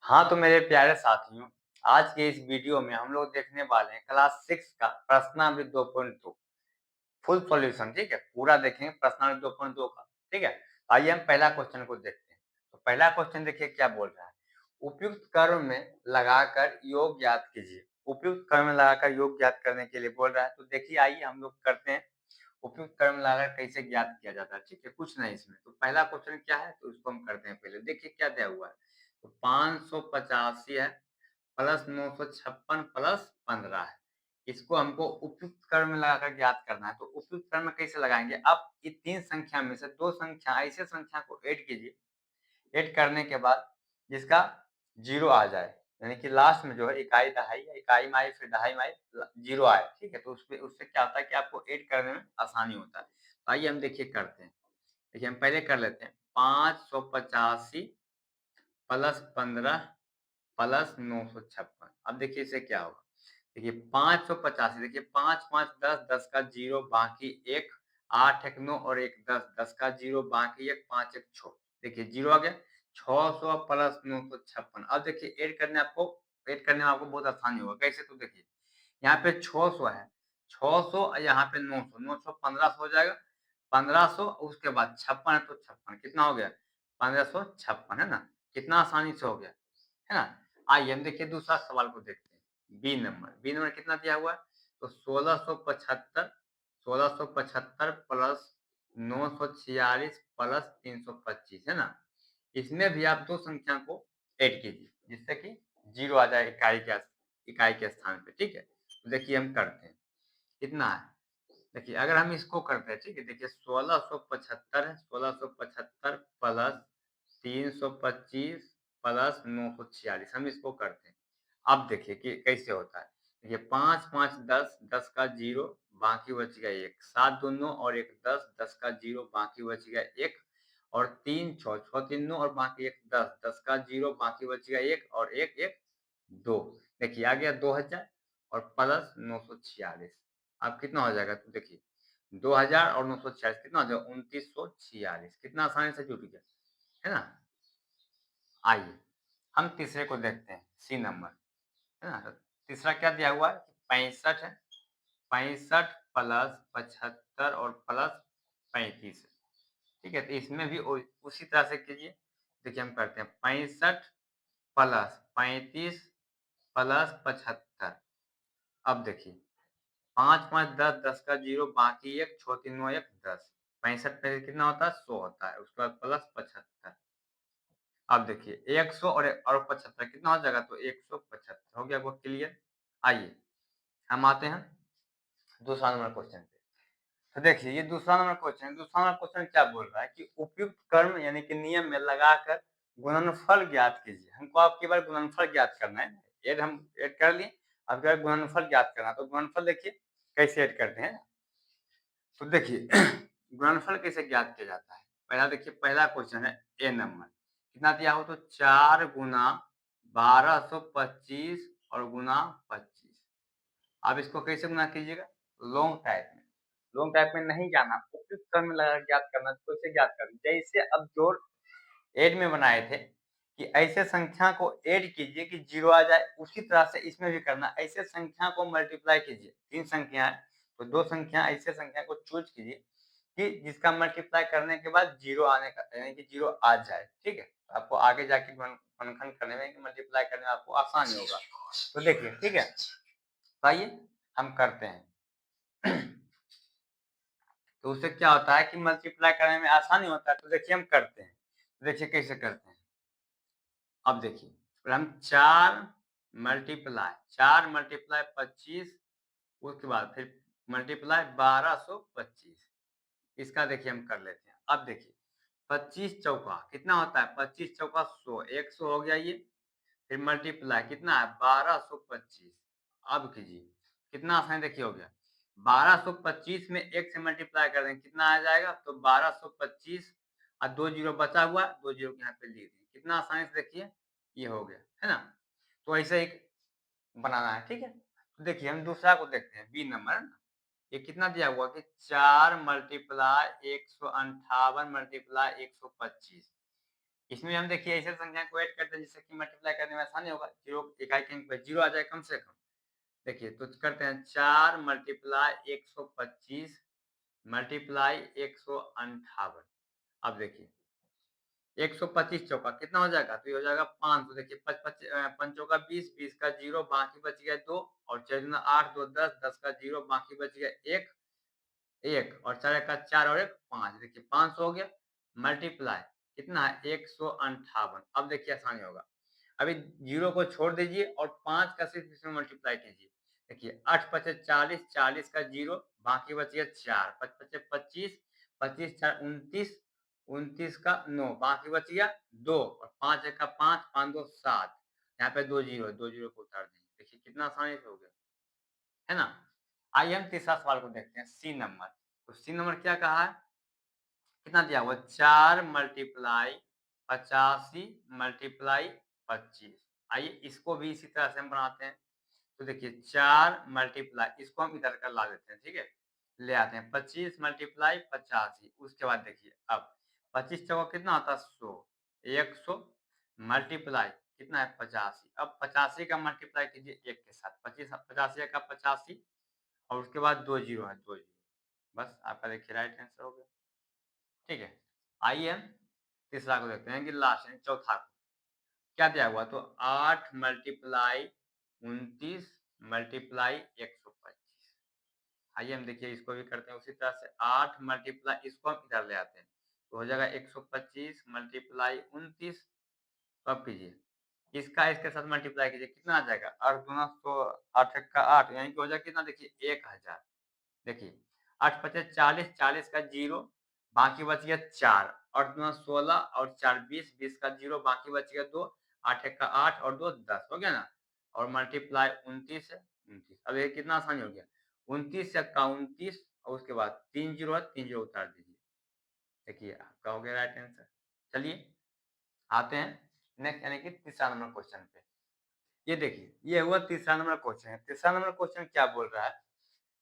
हाँ, तो मेरे प्यारे साथियों, आज के इस वीडियो में हम लोग देखने वाले हैं क्लास 6 का प्रश्नावली 2.2 फुल सॉल्यूशन, ठीक है? पूरा देखेंगे प्रश्नावली 2.2 का, ठीक है? आइए हम पहला क्वेश्चन को देखते हैं। तो पहला क्वेश्चन देखिए क्या बोल रहा है, उपयुक्त क्रम में लगाकर योग ज्ञात कीजिए। उपयुक्त क्रम में लगाकर योग ज्ञात करने के लिए बोल रहा है, तो देखिए आइए हम लोग करते हैं उपयुक्त क्रम में लगाकर कैसे ज्ञात किया जाता है, ठीक है? कुछ नहीं इसमें। तो पहला क्वेश्चन क्या है, तो इसको हम करते हैं पहले। देखिए क्या दिया हुआ है, तो 585 है प्लस 956 प्लस 15 है। इसको हमको उपयुक्त क्रम में लगाकर ज्ञात करना है। तो उपयुक्त क्रम में कैसे लगाएंगे, अब ये 3 संख्या में से 2 संख्या ऐसे संख्या को ऐड कीजिए। ऐड करने के बाद जिसका 0 आ जाए, यानी कि लास्ट में जो है इकाई दहाई या इकाई में आई फिर दहाई में आई 0 आए, ठीक है? तो उससे क्या होता है कि आपको ऐड करने में आसानी होता है। तो आइए हम देखिए करते हैं। देखिए हम पहले कर लेते हैं 585 प्लस 15 प्लस 956। अब देखिए इससे क्या होगा, देखिए 585, देखिए 5 5 10 10 का 0 बाकी 1 8 1 9 और 1 10 10 का 0 बाकी 1 5 1 6। देखिए 0 आ गया 600 प्लस 956। अब देखिए ऐड करने में आपको बहुत आसानी होगा। कैसे, तो देखिए यहाँ पे 600 है, 600 यहाँ पे 900, 900 1500 हो जाएगा, 1500 उसके बाद 56 है तो 56 कितना हो गया 1556, है ना? कितना आसानी से हो गया, है ना? आइए हम देखिए दूसरा सवाल को देखते हैं। बी नंबर कितना दिया हुआ है, तो 1675 प्लस 946 प्लस 325, है ना? इसमें भी आप दो संख्या को ऐड कीजिए जिससे कि 0 आ जाए इकाई के स्थान पे, ठीक है? तो देखिए हम करते हैं, कितना है, देखिए अगर हम इसको करते हैं, ठीक है? देखिए 1675 है, 1675 प्लस 325 प्लस 946, हम इसको करते हैं। अब देखिए कि कैसे होता है। देखिए 5 5 10 10 का 0 बाकी बच गया 1, 7 2 9 और 1 10 10 का 0 बाकी बच गया 1 और 3 6 6 3 9 और बाकी 1 10 10 का 0 बाकी बच गया 1 और 1 1 2। देखिए आ गया 2000 और प्लस 946। अब कितना हो जाएगा, तो देखिए 2000 और 946 कितना हो जाएगा 2946। कितना आसानी से जुट गया, है ना? आइए हम तीसरे को देखते हैं, सी नंबर, है ना? तो तीसरा क्या दिया हुआ है, 65 है, 65 प्लस 75 और प्लस 35, ठीक है? तो इसमें भी उसी तरह से कीजिए। देखिए हम करते हैं 65 प्लस 35 प्लस 75। अब देखिए 5 5 10 10 का 0 बाकी 1 6 3 9 1 10, 65 पे कितना होता है 100 होता है, उसके बाद प्लस 75। अब देखिए 100 और 75 कितना हो जाएगा, तो 175 हो गया वो क्लियर। आइए हम आते हैं दूसरा नंबर क्वेश्चन पे। तो देखिए ये दूसरा नंबर क्वेश्चन है। दूसरा नंबर क्वेश्चन क्या बोल रहा है कि उपयुक्त कर्म यानी कि नियम में लगाकर गुणनफल ज्ञात कीजिए। हमको अब केवल गुणनफल ज्ञात करना है। हम ऐड कर लिए, अब केवल गुणनफल ज्ञात करना है। तो गुणनफल देखिए कैसे ऐड करते हैं। तो देखिए गुणनफल कैसे ज्ञात किया जाता है। पहला देखिए पहला क्वेश्चन है ए नंबर, कितना दिया हो, तो 4 गुना 1225 और गुना 25। आप इसको कैसे गुना कीजिएगा, लॉन्ग टाइप में। लॉन्ग टाइप में नहीं जाना, उपयुक्त क्रम में लगा ज्ञात करना। तो कैसे ज्ञात करना, जैसे अब जोड़ ऐड में बनाए थे कि ऐसे संख्या को ऐड कीजिए कि 0 आ जाए, उसी तरह से इसमें भी करना। ऐसे संख्या को मल्टीप्लाई कीजिए, 3 संख्या है तो 2 संख्या ऐसे संख्या को चूज कीजिए कि जिसका मल्टीप्लाई करने के बाद 0 आने का, यानी कि 0 आ जाए, ठीक है? तो आपको आगे जाके गुणनखंड करने में, मल्टीप्लाई करने में आपको आसानी होगा। तो देखिए, ठीक है? तो आइए हम करते हैं। तो उससे क्या होता है कि मल्टीप्लाई करने में आसानी होता है। तो देखिए हम करते हैं, तो देखिए कैसे करते हैं। अब देखिए फिर हम 4 मल्टीप्लाई 25, उसके बाद फिर मल्टीप्लाई 1225। इसका देखिए हम कर लेते हैं। अब देखिए 25 चौका कितना होता है, 25 चौका 100, 100 हो गया ये। फिर मल्टीप्लाई कितना है 1225। अब कीजिए कितना आसान, देखिए हो गया 1225 में 1 से मल्टीप्लाई कर देंगे कितना आ जाएगा, तो 1225 और 2 जीरो बचा हुआ, 2 जीरो यहाँ पे लिख दें। कितना आसानी से देखिए ये हो गया, है ना? तो ऐसे एक बनाना है, ठीक है? तो देखिए हम दूसरा को देखते हैं, बी नंबर, है ना? ये कितना दिया हुआ कि 4 मल्टीप्लाई 158 मल्टीप्लाई 125। इसमें हम देखिए ऐसे संख्या को ऐड करते हैं जिससे कि मल्टीप्लाई करने में आसानी होगा। 0 इकाई के अंक पे 0 आ जाए कम से कम। देखिए तो करते हैं 4 मल्टीप्लाई 125 मल्टीप्लाई 158। अब देखिए 125 चौका कितना हो जाएगा? तो ये हो जाएगा 500। देखिए 5 चौका 20, 20 का 0 बाकी बच गया 2 और 4 दूना 8, 2 10, 10 का 0 बाकी बच गया 1, 1 और 4 का 4 और 1 5। देखिए 500 हो गया मल्टीप्लाई कितना है 158। अब देखिए आसानी होगा। अभी 0 को छोड़ दीजिए और 5 का सिर्फ इसमें मल्टीप्लाई कीजिए। देखिए 8 पचे 40, 40 का 0 बाकी बच गया 4, 5 पचे 25, 25 4 29, 29 का 9 बाकी बच गया 2 और 5 एक का 5, 5 2 7। यहाँ पे 2 0 है, 2 0 को उतार दीजिए। देखिए कितना आसानी से हो गया, है ना? आइए हम तीसरा सवाल को देखते हैं, सी नंबर। तो सी नंबर क्या कहा है? कितना दिया हुआ? 4 मल्टीप्लाई 85 मल्टीप्लाई 25। आइए इसको भी इसी तरह से हम बनाते हैं। तो देखिए 4 मल्टीप्लाई इसको हम इधर कर ला देते हैं, ठीक है? ले आते हैं 25 मल्टीप्लाई 85। उसके बाद देखिए अब 25 चौका कितना होता है? 100। 100 मल्टीप्लाई कितना है? 85। अब 85 का मल्टीप्लाई कीजिए 1 के साथ। 25 85 का 85 और उसके बाद 2 जीरो है, 2 जीरो। बस आपका देखिए राइट आंसर हो गया। ठीक है, आइए हम तीसरा को देखते हैं कि लास्ट यानी चौथा को क्या दिया हुआ। तो 8 मल्टीप्लाई 29 मल्टीप्लाई 125। आइए हम देखिए इसको भी करते हैं उसी तरह से। 8 मल्टीप्लाई इसको हम इधर ले आते हैं तो हो जाएगा 125 मल्टीप्लाई 29। तो अब कीजिए इसका इसके साथ मल्टीप्लाई कीजिए कितना आ जाएगा? 8 दूना 100, 8 एक का 8 यानी कि हो जाएगा कितना? देखिए 1000। देखिए 8 पचे 40, 40 का 0 बाकी बच गया 4 और 2 16 और 4 20, 20 का 0 बाकी बच गया 2, 8 एक का 8 और 2 10 हो गया ना? और मल्टीप्लाई 29 है 29। अब ये कितना आसानी हो गया 29 एक का 29 और उसके बाद 3 जीरो है 3 जीरो उतार दीजिए। देखिए आपका हो गया राइट आंसर। चलिए आते हैं नेक्स्ट यानी कि तीसरा नंबर क्वेश्चन पे। ये देखिए ये हुआ तीसरा नंबर क्वेश्चन है। तीसरा नंबर क्वेश्चन क्या बोल रहा है?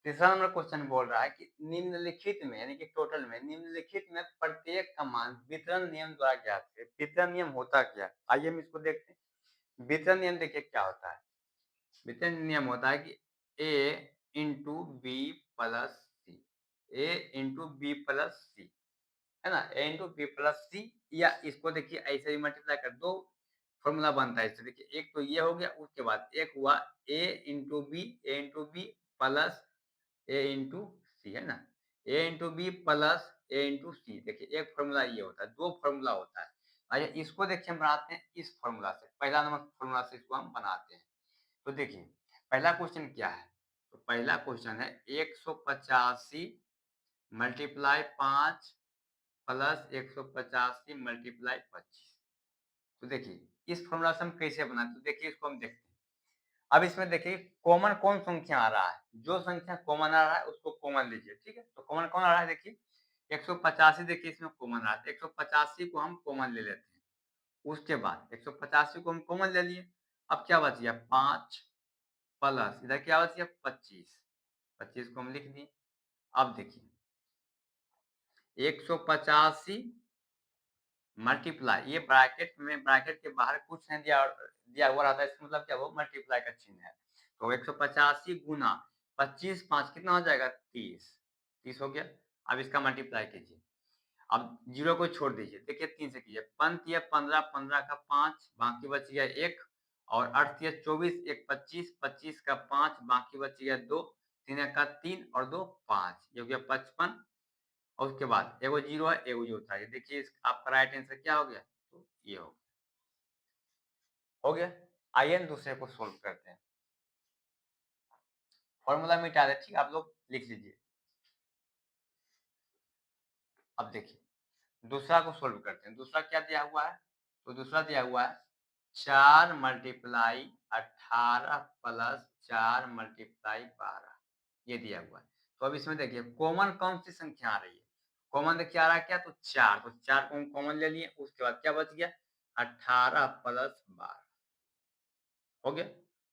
तीसरा नंबर क्वेश्चन बोल रहा है कि निम्नलिखित में यानी कि टोटल में निम्नलिखित में प्रत्येक का मान वितरण नियम द्वारा ज्ञात है। वितरण नियम होता क्या? आइए हम इसको देखते हैं। वितरण नियम देखिए क्या होता है। वितरण नियम होता है कि ए into b plus C, a into b plus सी, है ना? ए इंटू बी प्लस सी, या इसको देखिए ऐसे ही मल्टीप्लाई कर दो फॉर्मूला बनता है इससे। देखिए एक तो ये हो गया, उसके बाद एक हुआ ए into B, A into b plus a into सी, है ना? ए into b plus a into सी। देखिए एक फॉर्मूला ये होता है, दो फॉर्मूला होता है। आइए इसको देखिए हम बनाते हैं इस फॉर्मूला से, पहला नंबर फॉर्मूला से इसको हम बनाते हैं। तो देखिए पहला क्वेश्चन क्या है? तो पहला क्वेश्चन है 185 मल्टीप्लाई 5 प्लस 185 मल्टीप्लाई 25। तो देखिए इस फॉर्मूला से हम कैसे बनाते हैं? तो देखिए इसको हम देखते हैं। अब इसमें देखिए कॉमन कौन संख्या आ रहा है? जो संख्या कॉमन आ रहा है उसको कॉमन लीजिए, ठीक है? तो कॉमन कौन आ रहा है? देखिए 185 देखिए इसमें कॉमन आ रहा है। 185 को हम कॉमन ले लेते हैं। उसके बाद 185 को हम कॉमन ले लिए। अब क्या बच गया? 5 प्लस इधर क्या बच गया? 25। 25 को हम लिख दिए। अब देखिए 185 मल्टीप्लाई, ये ब्रैकेट के बाहर कुछ नहीं दिया हुआ रहता है, इसका मतलब क्या वो मल्टीप्लाई का चिन्ह है। तो 185 गुना 25 5 कितना हो जाएगा? 30। 30 हो गया। अब इसका मल्टीप्लाई कीजिए। अब 0 को छोड़ दीजिए। देखिए 3 से कीजिए। पंत या 15, 15 का 5 बाकी बच गया 1 और 8 या 24, 1 25, 25 का 5 बाकी बच गया 2, 3 का 3 और 2 5, ये हो गया 55। और उसके बाद एगो 0 है, एगो 0 था। ये देखिए आपका राइट आंसर क्या हो गया? तो ये हो गया। आइए हम दूसरे को सोल्व करते हैं। फॉर्मूला मिटा दे, ठीक है? आप लोग लिख लीजिए। अब देखिए दूसरा को सोल्व करते हैं। दूसरा क्या दिया हुआ है? तो दूसरा दिया हुआ है 4 मल्टीप्लाई 18 प्लस 4 मल्टीप्लाई 12, ये दिया हुआ है। तो अब इसमें देखिए कॉमन कौन सी संख्या आ रही है? कॉमन देखिए आ रहा है क्या? तो 4, तो 4 को हम कॉमन ले लिए। उसके बाद क्या बच गया? 18 प्लस 12 हो गया।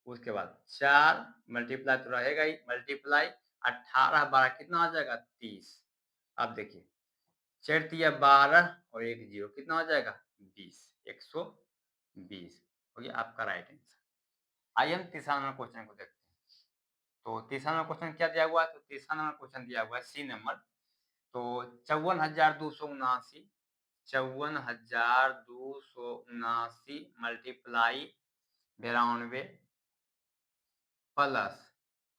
उसके बाद 4 मल्टीप्लाई तो रहेगा ही, मल्टीप्लाई 18 12 कितना आ जाएगा? 30। अब देखिए 4 तिया 12 और 1 0 कितना हो जाएगा? 120, 120 हो गया आपका राइट आंसर। आइए हम तीसरा नंबर क्वेश्चन को देखते हैं। तो तीसरा नंबर क्वेश्चन क्या दिया हुआ है? तो तीसरा नंबर क्वेश्चन दिया हुआ है सी नंबर। तो 54,279 54,279 मल्टीप्लाई 92 प्लस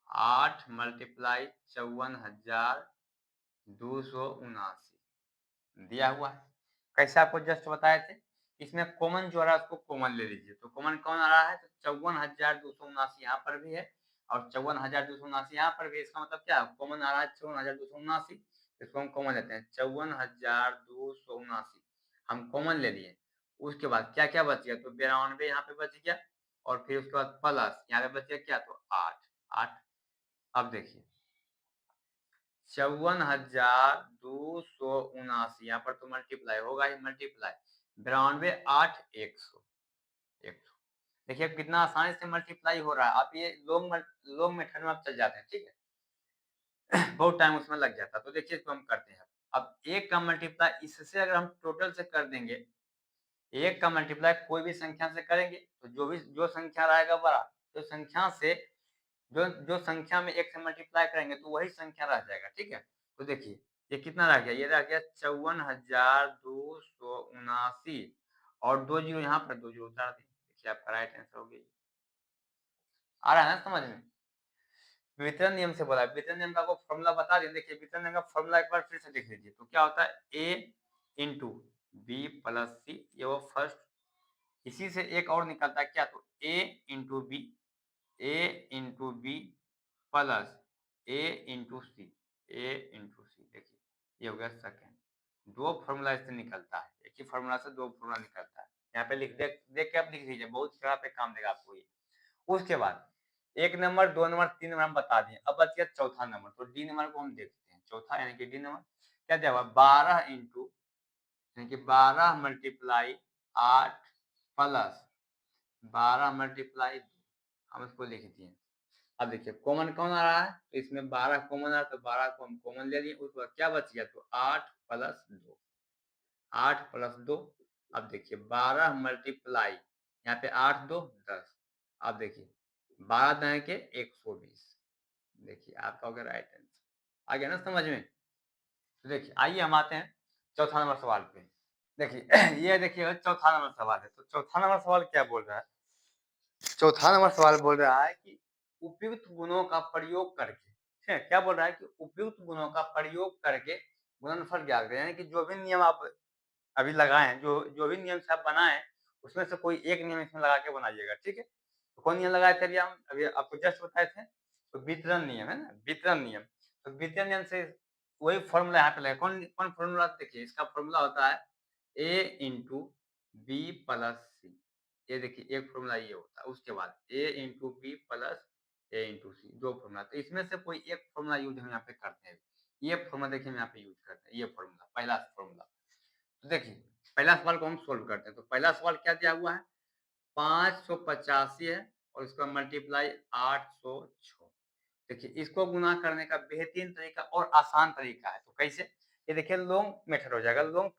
8 मल्टीप्लाई 54,279 दिया हुआ है। कैसे आपको जस्ट बताए थे, इसमें कॉमन जो आ रहा है उसको कॉमन ले लीजिए। तो कॉमन कौन आ रहा है? तो 54,279 यहाँ पर भी है और 54,279 यहाँ पर भी। इसका मतलब क्या है? कॉमन आ रहा है 54,279, इसको हम कॉमन लेते हैं। 54,279 हम कॉमन ले लिए। उसके बाद क्या क्या बच गया? तो 92 यहाँ पे बच गया और फिर उसके बाद प्लस यहाँ पे बच गया क्या? तो 8 8। अब देखिए 54,279 यहाँ पर तो मल्टीप्लाई होगा ही, मल्टीप्लाई 92 8 100 100। देखिए कितना आसानी से मल्टीप्लाई हो रहा है। आप ये लॉन्ग मेथड में आप चल जाते हैं, ठीक है। बहुत टाइम उसमें लग जाता है। तो देखिए इसको हम करते हैं। अब एक का मल्टीप्लाई इससे अगर हम टोटल से कर देंगे, एक का मल्टीप्लाई कोई भी संख्या से करेंगे तो जो संख्या रहेगा बड़ा, जो संख्या से जो संख्या में एक से मल्टीप्लाई करेंगे तो वही संख्या रह जाएगा, ठीक है। तो देखिए ये कितना रह गया? ये रह गया 54,279 और 2 जीरो यहाँ पर 2 जीरो उतार दें। देखिए आपका राइट आंसर हो गया। आ रहा है ना समझ में? वितरण नियम से बोला है। वितरण नियम का आपको फॉर्मूला बता दें। देखिए वितरण नियम का फॉर्मूला एक बार फिर से देख लीजिए। तो क्या होता है? ए इंटू बी प्लस सी, ये वो फर्स्ट। इसी से एक और निकलता है क्या? तो ए into b plus a into सी देखिए ये हो गया सेकेंड। दो फॉर्मूला इससे निकलता है, एक ही फॉर्मूला से दो फॉर्मूला निकलता है। यहाँ पे देख के आप लिख लीजिए, बहुत जगह पे काम देगा आपको ये। उसके बाद 1 नंबर 2 नंबर 3 नंबर हम बता दिए। अब बच गया चौथा नंबर। तो डी नंबर को हम देखते हैं। चौथा यानी कि डी नंबर क्या दिया हुआ? 12 इंटू यानी कि 12 मल्टीप्लाई 8 प्लस 12 मल्टीप्लाई 2, हम इसको लिख दिए। अब देखिए कॉमन कौन आ रहा है? तो इसमें 12 कॉमन आ रहा है तो 12 को हम कॉमन ले लिए। उसके बाद क्या बच गया? तो 8 प्लस 2 8 प्लस 2। अब देखिए 12 मल्टीप्लाई यहाँ पे 8 2 10। अब देखिए 12 दाएं के 120। देखिए आपका हो गया राइट आंसर। आ गया ना समझ में? तो देखिए आइए हम आते हैं चौथा नंबर सवाल पे। देखिए ये देखिए चौथा नंबर सवाल है। तो चौथा नंबर सवाल क्या बोल रहा है? चौथा नंबर सवाल बोल रहा है कि उपयुक्त गुणों का प्रयोग करके, ठीक है, क्या बोल रहा है कि उपयुक्त गुणों का प्रयोग करके गुणनफल ज्ञात करें। यानी कि जो भी नियम आप अभी लगाए हैं, जो भी नियम से आप बनाए उसमें से कोई एक नियम इसमें लगा के बनाइएगा, ठीक है। तो कौन नियम लगाए थे? हम अभी आपको जस्ट बताए थे। तो वितरण नियम है ना, वितरण नियम। तो वितरण नियम से वही फॉर्मूला यहाँ पे लगा। कौन कौन फॉर्मूला? देखिए इसका फॉर्मूला होता है ए इंटू बी प्लस सी। ये देखिए एक फॉर्मूला ये होता है। उसके बाद ए into b plus a into सी, दो फॉर्मूला। तो इसमें से कोई एक फॉर्मूला यूज हम यहाँ पे करते हैं। ये फॉर्मूला देखिए हम यहाँ पे यूज करते हैं। ये फॉर्मूला पहला फॉर्मूला। तो देखिए पहला सवाल को हम सोल्व करते हैं। तो पहला सवाल क्या दिया हुआ है? 585 है और इसका मल्टीप्लाई 806। देखिए इसको गुना करने का बेहतरीन तरीका और आसान तरीका है। तो कैसे? ये देखिए लॉन्ग मेथड हो जाएगा, लॉन्ग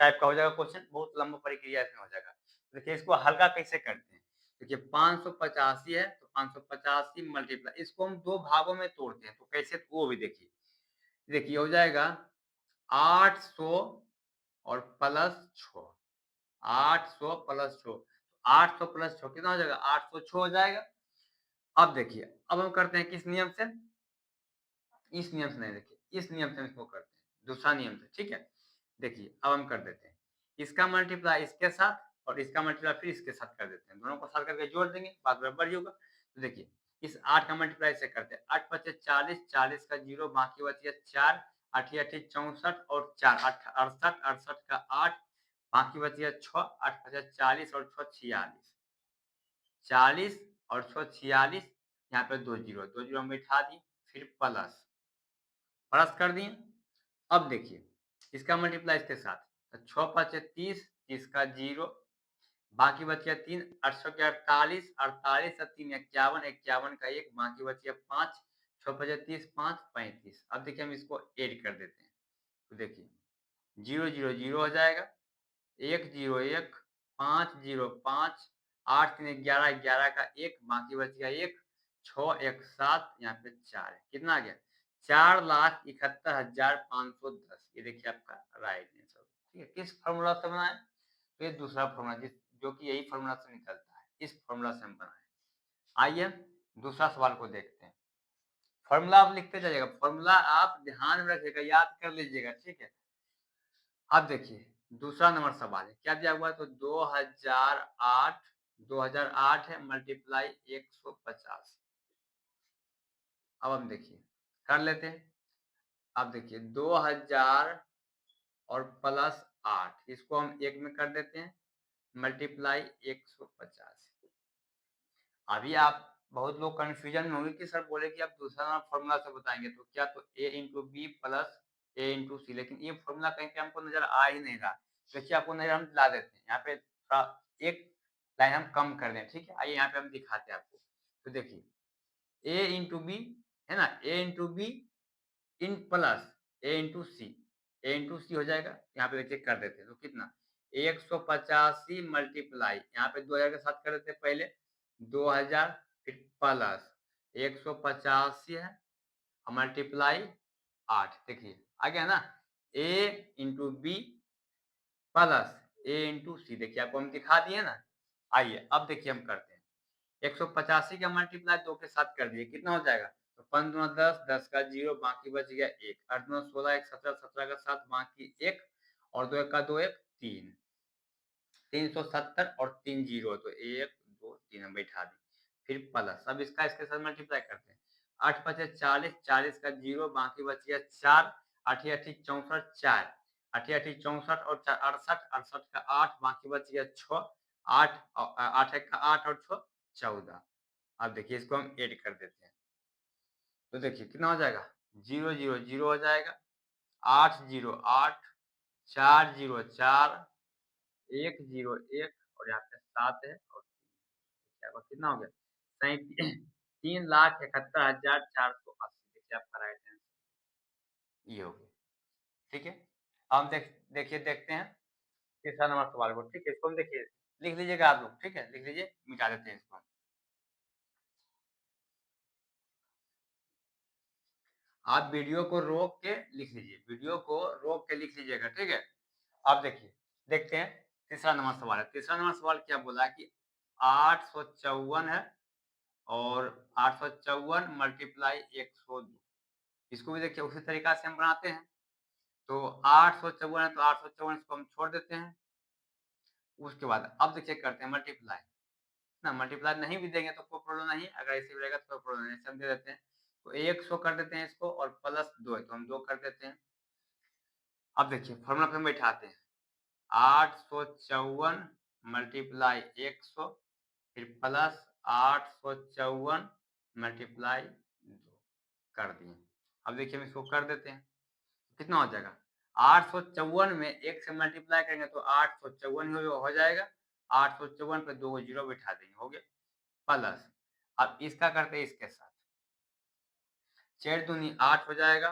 टाइप का हो जाएगा क्वेश्चन, बहुत लंबा प्रक्रिया इसमें हो जाएगा। देखिए इसको हल्का कैसे करते हैं? देखिए 585 है तो 585 मल्टीप्लाई, इसको हम दो भागों में तोड़ते हैं। तो कैसे? तो वो भी देखिए। देखिए हो जाएगा 800 और प्लस 6, 800 प्लस 6, 800 प्लस 6 कितना हो जाएगा? 806 हो जाएगा। अब देखिए अब हम करते हैं किस नियम से? इस नियम से नहीं, देखिए इस नियम से हम इसको करते हैं, दूसरा नियम से, ठीक है। देखिए अब हम कर देते हैं इसका मल्टीप्लाई इसके साथ और इसका मल्टीप्लाई फिर इसके साथ कर देते हैं। दोनों को साथ करके जोड़ देंगे, बात बराबर ही होगा। तो देखिए इस 8 का मल्टीप्लाई से करते हैं। 8 पचे 40, 40 का 0 बाकी बच गया 4, 8 8 64 और 4 68, 68 का 8 बाकी बच गया 6, 8 पचे 40 और 6 46, 40 और 6 46। यहाँ पे दो जीरो हम बैठा दिए, फिर प्लस प्लस कर दिए। अब देखिए इसका मल्टीप्लाई इसके साथ, तो 6 5 30, 30 का 0 बाकी बच गया 3, 800 के 48, 48 और 3 51, 51 का 1 बाकी बच गया 5, 6 5 30, 5 35। अब देखिए हम इसको ऐड कर देते हैं। तो देखिए 0 0 0 हो जाएगा 1 0 1 5 0 5 8 3 11 11 का 1 बाकी बच गया 1 6 1 7 यहाँ पे 4 है। कितना आ गया 4,71,510। ये देखिए आपका राइट आंसर। ठीक है, किस फॉर्मूला से बना है? तो ये दूसरा फॉर्मूला जो कि यही फॉर्मूला से निकलता है, इस फॉर्मूला से हम बनाए। आइए दूसरा सवाल को देखते हैं। फॉर्मूला आप लिखते जाइएगा, फॉर्मूला आप ध्यान में रखिएगा, याद कर लीजिएगा। ठीक है, अब देखिए दूसरा नंबर सवाल है, क्या दिया हुआ है? तो 2008 है मल्टीप्लाई 150। अब हम देखिए कर लेते हैं। अब देखिए 2000 और प्लस 8, इसको हम एक में कर देते हैं मल्टीप्लाई 150। अभी आप बहुत लोग कंफ्यूजन में होंगे कि सर बोले कि आप दूसरा फॉर्मूला से बताएंगे, तो क्या? तो a into b plus a into c, लेकिन ये फॉर्मूला कहीं पे हमको नजर आ ही नहीं रहा। देखिए आपको नजर हम ला देते हैं, यहाँ पे थोड़ा एक लाइन हम कम कर दें। ठीक है, आइए यहाँ पे हम दिखाते हैं आपको। तो देखिए a इंटू बी है ना, a इंटू बी इन plus a into c, a into c हो जाएगा। यहाँ पे देखिए कर देते हैं, तो कितना 185 मल्टीप्लाई, यहाँ पे 2000 के साथ कर देते हैं पहले 2000, फिर प्लस 185 है मल्टीप्लाई 8। देखिए आ गया ना, ए into b plus a into सी। देखिए आपको हम दिखा दिए ना। आइए अब देखिए हम करते हैं। 185 का मल्टीप्लाई 2 के साथ कर दिए, कितना हो जाएगा? तो 5 दूना 10, 10 का 0, बाकी बच गया 1, 8 दूना 16, 1 17, 17 का 7, बाकी 1, और 2 1 का 2 1 3, 370 और 3 जीरो, तो 1 2 3 हम बैठा दी। फिर प्लस, अब इसका इसके साथ मल्टीप्लाई करते हैं। 8 5 40, 40 का 0, बाकी बच गया 4, 8 8 64 4, 8 8 64 और 4 68, 68 का 8, बाकी बच गया 6, 8 8 1 का 8 और 6 14। अब देखिए इसको हम ऐड कर देते हैं, तो देखिए कितना हो जाएगा 0 0 0 हो जाएगा, 8 0 8, 4 0 4, 1 0 1, और यहाँ पे 7 है और क्या होगा, कितना हो गया 3,71,480। देखिए आपका राइट आंसर ये हो गया। ठीक है, हम देखिए देखते हैं तीसरा नंबर सवाल को। ठीक है, इसको हम देखिए लिख लीजिएगा आप लोग। ठीक है, लिख लीजिए, मिटा देते हैं इसको। आप वीडियो को रोक के लिख लीजिए, वीडियो को रोक के लिख लीजिएगा। ठीक है, आप देखिए देखते हैं तीसरा नंबर सवाल है। तीसरा नंबर सवाल क्या बोला है कि 854 है और 854 मल्टीप्लाई 102। इसको भी देखिए उसी तरीका से हम बनाते हैं। तो 854 है तो 854 इसको हम छोड़ देते हैं। उसके बाद अब देखिए करते हैं मल्टीप्लाई ना, मल्टीप्लाई नहीं भी देंगे तो कोई प्रॉब्लम नहीं, अगर ऐसे भी रहेगा तो कोई प्रॉब्लम नहीं, हम दे देते हैं। तो 100 कर देते हैं इसको, और प्लस 2 है तो हम 2 कर देते हैं। अब देखिए फॉर्मूला पे हम बैठाते हैं 854 मल्टीप्लाई 100, फिर प्लस 854 मल्टीप्लाई 2 कर दिए। अब देखिए हम इसको कर देते हैं, कितना हो जाएगा 854 में 1 से मल्टीप्लाई करेंगे तो 854 ही हो जाएगा। 854 पे 2 जीरो बिठा देंगे, हो गया प्लस। अब इसका करते हैं इसके साथ, 4 दूनी 8 हो जाएगा,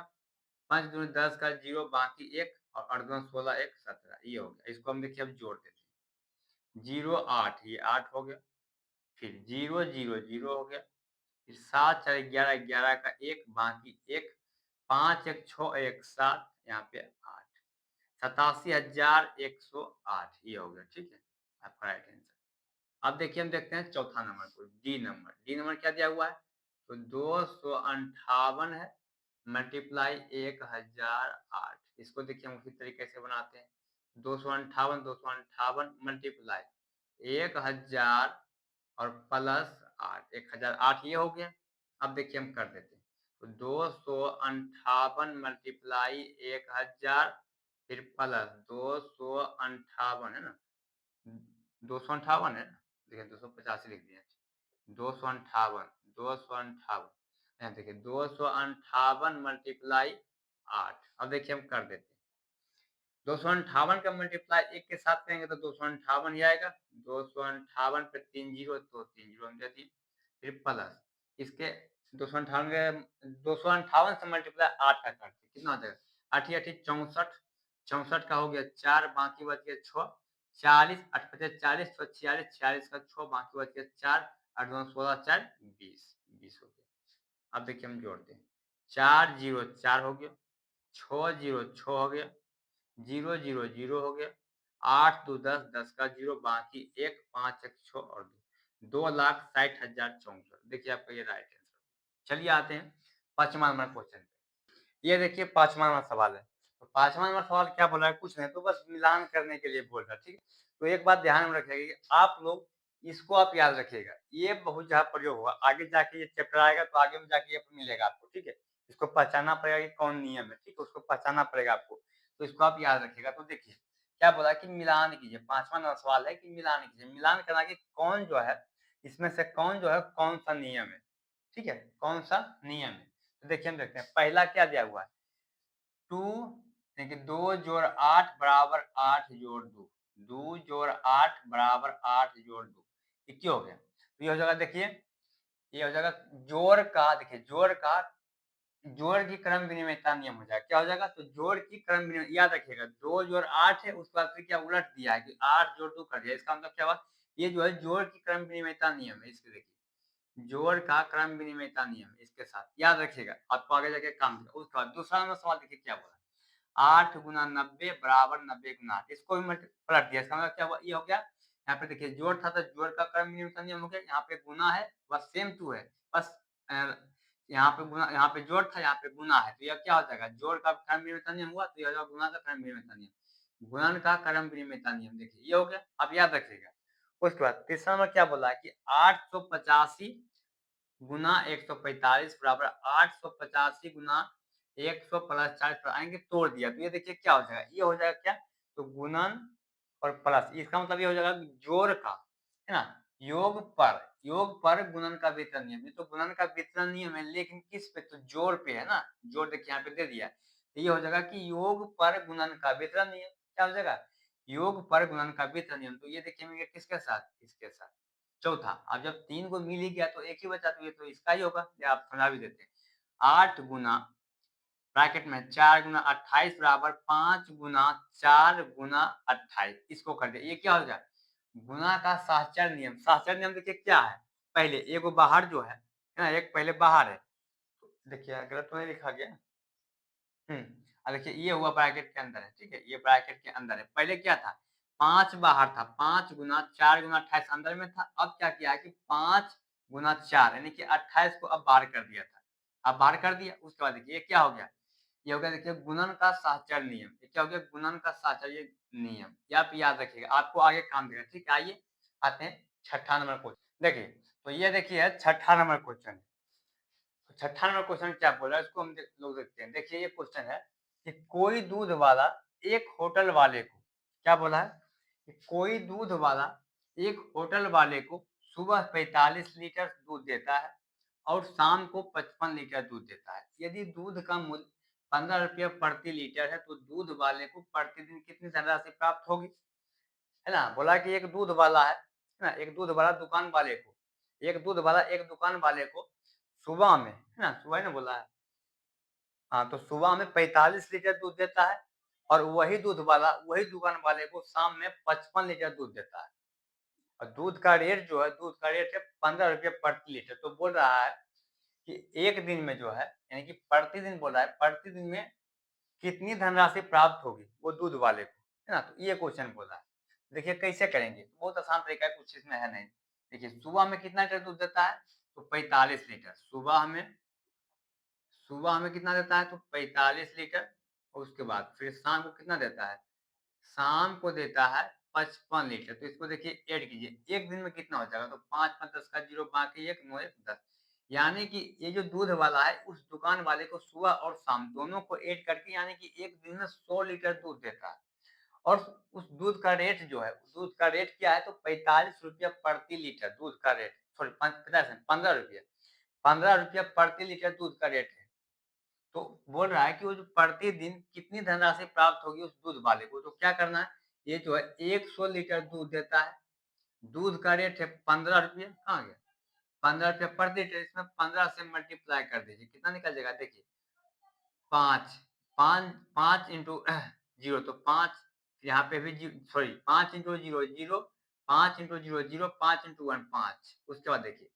5 दूनी 10 का 0, बाकी 1, और 8 दूनी 16 1 17, ये हो गया। इसको हम देखिए अब जोड़ देते हैं 0 8, ये 8 हो गया, फिर 0 0 0 हो गया, फिर 7 4 11 11 का 1, बाकी 1, 5 1 6 1 7, यहाँ पे 8, 87,108, ये हो गया। ठीक है, आपका राइट आंसर। अब देखिए हम देखते हैं चौथा नंबर को, डी नंबर। डी नंबर क्या दिया हुआ है? तो 258 है मल्टीप्लाई 1008। इसको देखिए हम उसी तरीके से बनाते हैं 258 मल्टीप्लाई 1000 और प्लस 8, 1008, ये हो गया। अब देखिए हम कर देते हैं, तो 258 मल्टीप्लाई 1000, फिर प्लस 258 है ना, 258 है ना, देखिए 285 लिख दिया, 258 258, यहाँ देखिए 258 मल्टीप्लाई 8। अब देखिए हम कर देते हैं 258 का मल्टीप्लाई 1 के साथ करेंगे तो 258 ही आएगा। 258 पे 3 जीरो, तो 3 जीरो हम दे दिए, फिर प्लस इसके 258 से मल्टीप्लाई 8 का करते कितना हो जाएगा 8 8 64, 64 का हो गया 4, बाकी बच गया 6, 40 8 5 40 6 46 46 का 6 बाकी बच गया 4 8 2 16 4 20 20 हो गया। अब देखिए हम जोड़ते हैं 4 0 4 हो गया 6 0 6 हो गया 0 0 0 हो गया 8 2 10 10 का 0 बाकी 1 5 1 6 और 2 2,60,064। देखिए आपका ये राइट आंसर। चलिए आते हैं 5वां नंबर क्वेश्चन। ये देखिए 5वां नंबर सवाल है। तो 5वां नंबर सवाल क्या बोला है कुछ नहीं तो बस मिलान करने के लिए बोल रहा है, ठीक है? तो एक बात ध्यान में रखिएगा कि आप लोग इसको आप याद रखिएगा। ये बहुत जहाँ प्रयोग होगा, आगे जाके ये चैप्टर आएगा तो आगे में जाके ये मिलेगा आपको, ठीक है? इसको पहचानना पड़ेगा कि कौन नियम है, ठीक है? उसको पहचानना पड़ेगा आपको। तो इसको आप याद रखिएगा। तो देखिए, क्या बोला कि मिलान कीजिए। 5वां नंबर सवाल है कि मिलान कीजिए। मिलान करना कि कौन जो है, इसमें से कौन जो है कौन-सा नियम है, ठीक है? कौन-सा नियम है? तो देखिए हम देखते हैं, पहला क्या दिया हुआ है? 2 देखिए 2 जोड़ 8 बराबर 8 जोड़ 2 2 जोड़ 8 बराबर 8 जोड़ 2 ये क्या हो गया? तो ये हो जाएगा देखिए, ये हो जाएगा जोड़ का देखिए जोड़ की क्रम विनिमयता नियम हो जाएगा। क्या हो जाएगा? तो जोड़ की क्रम विनिमय याद रखिएगा 2 जोड़ 8 है उसके बाद फिर क्या उलट दिया है कि 8 जोड़ 2 कर दिया। इसका मतलब क्या हुआ? ये जो है जोड़ की क्रम विनिमयता नियम है। इसको देखिए जोड़ का क्रम विनिमयता नियम है इसके साथ याद रखिएगा, आपको आगे जाके काम देगा। उसके बाद दूसरा नंबर सवाल देखिए क्या बोला? 8 गुना 90 बराबर 90 गुना 8 इसको भी पलट दिया। इसका मतलब क्या हुआ? ये हो गया यहाँ पे देखिए जोड़ था तो जोड़ का क्रम विनिमयता नियम हो गया। यहाँ पे गुना है बस सेम टू है बस यहाँ पे गुना यहाँ पे जोड़ था यहाँ पे गुना है तो यह क्या हो जाएगा? जोड़ का क्रम विनिमयता नियम हुआ तो यह हो जाएगा गुना का क्रम विनिमयता नियम। गुणन का क्रम विनिमयता नियम देखिए ये हो गया। अब याद रखिएगा। उसके बाद तीसरा नंबर क्या बोला है कि 885 गुना 145 बराबर 885 गुना 100 प्लस 40 पर आएंगे तोड़ दिया तो ये देखिए क्या हो जाएगा? ये हो जाएगा क्या? तो गुणन और प्लस इसका मतलब ये हो जाएगा जोड़ का, है ना? योग पर गुणन का वितरण नियम। ये तो गुणन का वितरण नियम है लेकिन किस पे? तो जोड़ पे है ना। जोड़ देखिए यहाँ पे दे दिया तो ये हो जाएगा कि योग पर गुणन का वितरण नियम। क्या हो जाएगा? योग पर गुणन का वितरण नियम। तो ये देखिए मिलेगा किसके साथ? इसके साथ। चौथा, अब जब 3 को मिल ही गया तो एक ही बचा तो ये तो इसका ही होगा। ये आप समझा भी देते हैं। 8 गुना ब्रैकेट में 4 गुना 28 बराबर 5 गुना 4 गुना 28 इसको कर दिया। ये क्या हो गया? गुना का साहचर्य नियम। साहचर्य नियम देखिए क्या है? पहले एगो बाहर जो है ना? एक पहले बाहर है। देखिए गलत तो नहीं लिखा गया। अब देखिए ये हुआ ब्रैकेट के अंदर है, ठीक है? ये ब्रैकेट के अंदर है। पहले क्या था? 5 बाहर था। 5 गुना 4 गुना 28 अंदर में था। अब क्या किया है कि 5 गुना 4 यानी कि 28 को अब बाहर कर दिया था। अब बाहर कर दिया उसके बाद देखिए ये क्या हो गया? ये हो गया देखिए गुणन का साहचर्य नियम। ये क्या हो गया? गुणन का साहचर्य नियम। ये आप याद रखिएगा, आपको आगे काम देगा, ठीक है? आइए आते हैं छठा नंबर क्वेश्चन। देखिए, तो ये देखिए छठा नंबर क्वेश्चन। तो छठा नंबर क्वेश्चन क्या बोला है इसको हम लोग देखते हैं। देखिए ये क्वेश्चन है कि कोई दूध वाला एक होटल वाले को क्या बोला है कि कोई दूध वाला एक होटल वाले को सुबह 45 लीटर दूध देता है और शाम को 55 लीटर दूध देता है। यदि दूध का मूल्य 15 रुपये प्रति लीटर है तो दूध वाले को प्रतिदिन कितनी धनराशि प्राप्त होगी? है ना? बोला कि एक दूध वाला है ना? एक दूध वाला दुकान वाले को एक दूध वाला एक दुकान वाले को सुबह में, है ना? सुबह ही ना बोला है? हाँ, तो सुबह में 45 लीटर दूध देता है और वही दूध वाला वही दुकान वाले को शाम में 55 लीटर दूध देता है। और दूध का रेट जो है दूध का रेट है 15 रुपये प्रति लीटर। तो बोल रहा है कि एक दिन में जो है यानी कि प्रतिदिन बोल रहा है प्रतिदिन में कितनी धनराशि प्राप्त होगी वो दूध वाले को, है ना? तो ये क्वेश्चन बोला है। देखिए कैसे करेंगे? बहुत आसान तरीका है, कुछ इसमें है नहीं। देखिए सुबह में कितना लीटर दूध देता है? तो 45 लीटर। सुबह हमें कितना देता है? तो 45 लीटर। और उसके बाद फिर शाम को कितना देता है? शाम को देता है 55 लीटर। तो इसको देखिए ऐड कीजिए। एक दिन में कितना हो जाएगा? तो 5 5 10 का 0 बाकी 1 9 1 10 यानी कि ये जो दूध वाला है उस दुकान वाले को सुबह और शाम दोनों को ऐड करके यानी कि एक दिन में 100 लीटर दूध देता है। और उस दूध का रेट जो है दूध का रेट क्या है? तो 45 रुपया प्रति लीटर दूध का रेट सॉरी 15 रुपया 15 रुपया प्रति लीटर दूध का रेट है। तो बोल रहा है कि वो जो प्रतिदिन कितनी धनराशि प्राप्त होगी उस दूध वाले को। तो क्या करना है? ये जो है 100 लीटर दूध देता है। दूध का रेट है 15 रुपये। कहाँ गया? 15 रुपये प्रति लीटर। इसमें 15 से मल्टीप्लाई कर दीजिए कितना निकल जाएगा? देखिए 5 5 5 इंटू 0 तो 5 यहाँ पे भी सॉरी 5 इंटू 0 0, 5 इंटू 0 0, 5 इंटू 1 5। उसके बाद देखिए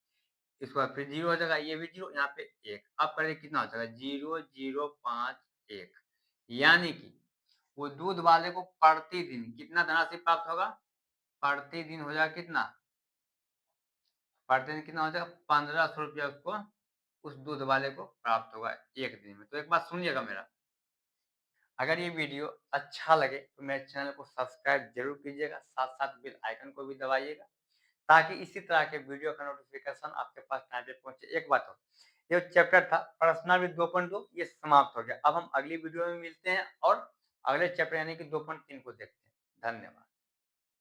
इसके बाद फिर 0 हो जाएगा, ये भी 0, यहाँ पे 1। अब करेंगे कितना हो जाएगा 0 0 5 1, यानी कि वो दूध वाले को प्रतिदिन कितना धनराशि प्राप्त होगा, प्रतिदिन हो जाएगा कितना, प्रतिदिन कितना हो जाएगा 1500 रुपया उसको, उस दूध वाले को प्राप्त होगा एक दिन में। तो एक बात सुनिएगा मेरा, अगर ये वीडियो अच्छा लगे तो मेरे चैनल को सब्सक्राइब जरूर कीजिएगा, साथ साथ बेल आइकन को भी दबाइएगा, ताकि इसी तरह के वीडियो का नोटिफिकेशन आपके पास टाइम पे पहुंचे। एक बात और, ये चैप्टर था पर्सनालिटी 2.2, ये समाप्त हो गया। अब हम अगली वीडियो में मिलते हैं और अगले चैप्टर यानी कि 2.3 को देखते हैं। धन्यवाद।